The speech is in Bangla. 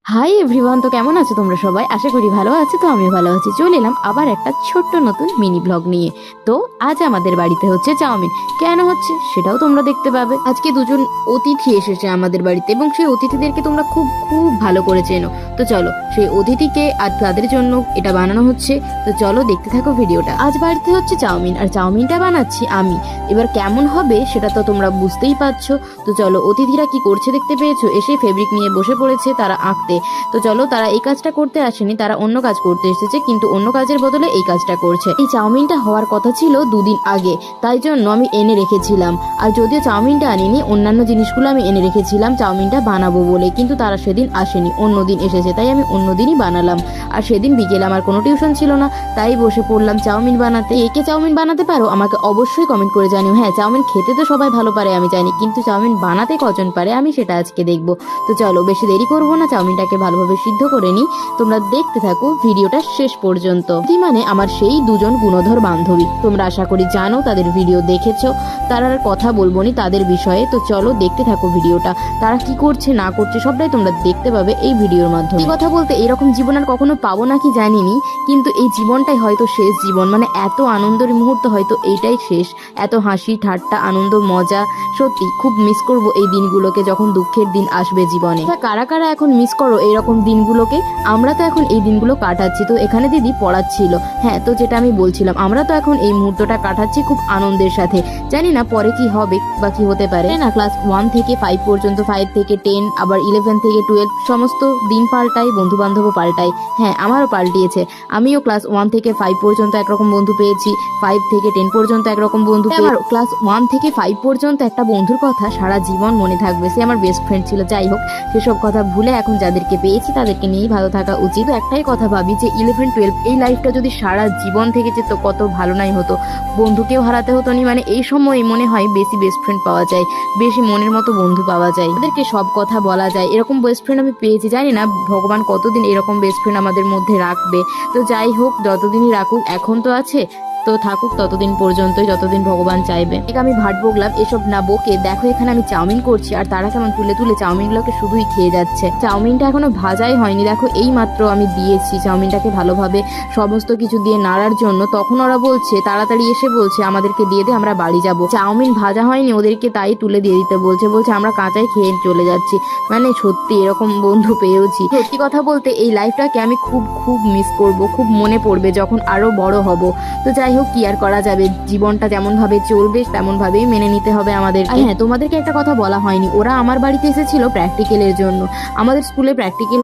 হাই এভরিওয়ান, তো কেমন আছো তোমরা সবাই? আশা করি ভালো আছো। তো আমি ভালো আছি। চলে এলাম আবার একটা ছোট্ট নতুন মিনি ব্লগ নিয়ে। তো আজ আমাদের বাড়িতে হচ্ছে চাউমিন। কেন হচ্ছে সেটাও তোমরা দেখতে পাবে। আজকে দুজন অতিথি এসেছে আমাদের বাড়িতে এবং সেই অতিথিদেরকে তোমরা খুব খুব ভালো করে চেনো। তো চলো সেই অতিথিকে আর তাদের জন্য এটা বানানো হচ্ছে। তো চলো দেখতে থাকো ভিডিওটা। আজ বাড়িতে হচ্ছে চাউমিন আর চাউমিনটা বানাচ্ছি আমি। এবার কেমন হবে সেটা তো তোমরা বুঝতেই পারছো। তো চলো, অতিথিরা কি করছে দেখতে পেয়েছো? এসে ফেব্রিক নিয়ে বসে পড়েছে তারা আঁকতে। তো চলো, তারা এই কাজটা করতে আসেনি, তারা অন্য কাজ করতে এসেছে, কিন্তু অন্য কাজের বদলে এই কাজটা করছে। এই চাউমিনটা হওয়ার কথা ছিল দুদিন আগে, তাই জন্য আমি এনে রেখেছিলাম। আর যদিও চাউমিনটা আনিনি, অন্যান্য জিনিসগুলো আমি এনে রেখেছিলাম চাউমিনটা বানাবো বলে, কিন্তু তারা সেদিন আসেনি, অন্যদিন এসেছে, তাই আমি অন্যদিনই বানালাম। আর সেদিন বিকেলে আমার কোনো টিউশন ছিল না, তাই বসে পড়লাম চাউমিন বানাতে। একে চাউমিন বানাতে পারো আমাকে অবশ্যই কমেন্ট করে জানিও। হ্যাঁ, চাউমিন খেতে তো সবাই ভালো পারে আমি জানি, কিন্তু চাউমিন বানাতে কজন পারে আমি সেটা আজকে দেখবো। তো চলো বেশি দেরি করবো না, চাউমিনটাকে ভালোভাবে সিদ্ধ করে নিই। তোমরা দেখতে থাকো ভিডিওটা শেষ পর্যন্ত। মানে আমার সেই দুজন গুণধর বান্ধবী, তোমরা আশা করি জানো, তাদের ভিডিও দেখেছো। তারা আর কথা বলবো নি তাদের বিষয়ে। তো চলো দেখতে থাকো ভিডিওটা। তারা কি করছে না করছে সবটাই তোমরা দেখতে পাবে এই ভিডিওর মাধ্যমে। এই কথা বলতে এরকম জীবন আর কখনো পাবো নাকি জানিনি, কিন্তু এই জীবনটাই হয়তো শেষ জীবন। মানে এত আনন্দের মুহূর্ত হয়তো এইটাই শেষ। এত হাসি ঠাট্টা আনন্দ মজা, সত্যি খুব মিস করব এই দিনগুলোকে যখন দুঃখের দিন আসবে জীবনে। কারা কারা এখন মিস করো এইরকম দিনগুলোকে? আমরা তো এখন এই দিনগুলো কাটাচ্ছি। তো এখানে দিদি পড়াচ্ছিল। হ্যাঁ, তো যেটা আমি বলছিলাম, আমরা তো এখন এই মুহূর্তটা কাটাচ্ছি খুব আনন্দের সাথে। জানি না পরে কি হবে বা কি হতে পারে না। ক্লাস 1 থেকে 5 পর্যন্ত, 5 থেকে 10, আবার 11 থেকে 12 সমস্ত দিন পাল্টাই, বন্ধু বান্ধবও পাল্টাই। হ্যাঁ, আমারও পাল্টিয়েছে। আমিও ক্লাস 1 থেকে 5 পর্যন্ত একরকম বন্ধু পেয়েছি, 5 থেকে 10 পর্যন্ত একরকম বন্ধু। আবার ক্লাস 1 থেকে 5 পর্যন্ত একটা বন্ধুর কথা সারা জীবন মনে থাকবে, সে আমার বেস্ট ফ্রেন্ড ছিল। যাই হোক, সেসব কথা ভুলে এখন যাদেরকে পেয়েছি তাদেরকে নিয়েই ভালো থাকা উচিত। একটাই কথা ভাবি যে 11, 12 এই লাইফটা যদি সারা জীবন থেকে যেত কত ভালো নাই হতো। বন্ধুকেও হারাতে হতো নি। মানে এই সময় মনে হয় বেশি বেস্ট ফ্রেন্ড পাওয়া যায়, বেশি মনের মতো বন্ধু পাওয়া যায়, তাদেরকে সব কথা বলা যায়। এরকম বেস্ট ফ্রেন্ড আমি পেয়েছি। জানি না ভগবান কতদিন এরকম বেস্ট ফ্রেন্ড আমাদের মধ্যে রাখবে। তো যাই হোক, যতদিনই রাখুক, এখন তো আছে, তো থাকুক ততদিন পর্যন্তই যতদিন ভগবান চাইবে। আমি ভাট বকলাম, এসব না বকে দেখো এখানে আমি চাউমিন করছি আর তারা কেমন তুলে তুলে চাউমিনগুলোকে শুধুই খেয়ে যাচ্ছে। চাউমিনটা এখনো ভাজাই হয়নি, দেখো এই মাত্র আমি দিয়েছি চাউমিনটাকে ভালোভাবে সমস্ত কিছু দিয়ে নাড়ার জন্য। তখন ওরা বলছে, তাড়াতাড়ি এসে বলছে আমাদেরকে দিয়ে দে, আমরা বাড়ি যাব। চাউমিন ভাজা হয়নি ওদেরকে, তাই তুলে দিয়ে দিতে বলছে আমরা কাঁচাই খেয়ে চলে যাচ্ছি। মানে সত্যি এরকম বন্ধু পেয়েছি। সত্যি কথা বলতে এই লাইফটাকে আমি খুব খুব মিস করব, খুব মনে পড়বে যখন আরো বড় হব। তো যাই হোক, কি আর করা যাবে, জীবনটা যেমন ভাবে চলবে তেমন ভাবেই মেনে নিতে হবে আমাদের। হ্যাঁ, তোমাদেরকে একটা কথা বলা হয়নি, ওরা আমার বাড়িতে এসেছিল প্র্যাকটিক্যালের জন্য। আমাদের স্কুলে প্র্যাকটিক্যাল